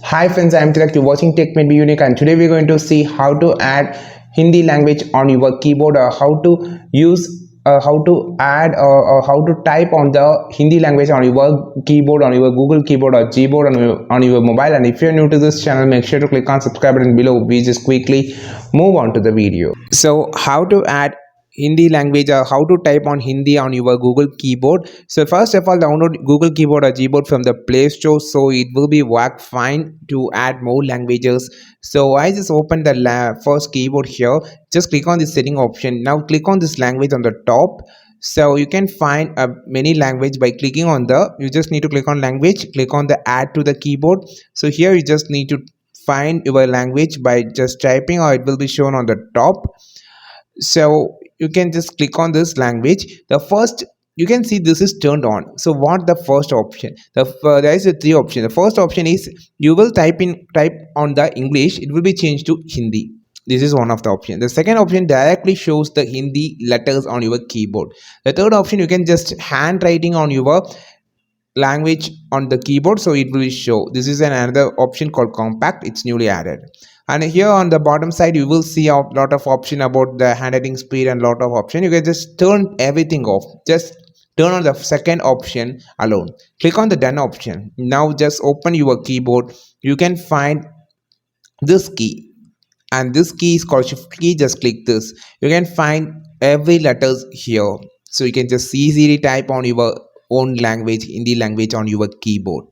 Hi friends, I am Tilak. You're watching Tech Made Be Unique, and today we're going to see how to add Hindi language on your keyboard, or how to use, how to add, or how to type on the Hindi language on your keyboard, on your Google keyboard or Gboard on your mobile. And if you're new to this channel, make sure to click on subscribe button below. We just quickly move on to the video. So how to add Hindi language, or how to type on Hindi on your Google keyboard. So first of all, download Google keyboard or Gboard from the Play Store, so it will be work fine to add more languages. So I just open the first keyboard here. Just click on the setting option. Now click on this language on the top. So you can find many language by clicking on the, you just need to click on language, click on the add to the keyboard. So here you just need to find your language by just typing, or it will be shown on the top. So you can just click on this language. The first, you can see this is turned on. So what the first option, there is a three option. The first option is you will type on the English, it will be changed to Hindi. This is one of the option. The second option directly shows the Hindi letters on your keyboard. The third option, you can just handwriting on your language on the keyboard, so it will show. This is another option called compact, it's newly added. And here on the bottom side you will see a lot of option about the handwriting speed and lot of option. You can just turn everything off, just turn on the second option alone. Click on the done option. Now just open your keyboard. You can find this key, and this key is called shift key. Just click this. You can find every letters here, so you can just easily type on your own language, Hindi language, on your keyboard.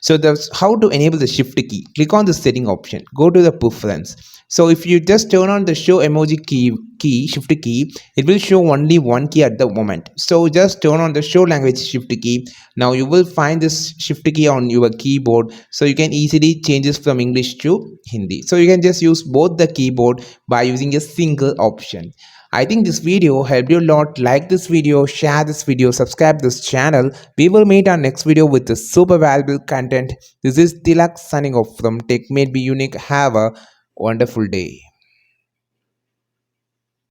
So that's how to enable the shift key. Click on the setting option, go to the preference. So if you just turn on the show emoji key shift key, it will show only one key at the moment. So just turn on the show language shift key. Now you will find this shift key on your keyboard, so you can easily change this from English to Hindi. So you can just use both the keyboard by using a single option. I think this video helped you a lot. Like this video, share this video, subscribe this channel. We will meet our next video with the super valuable content. This is Tilak signing off from Tech Made Be Unique. Have a wonderful day.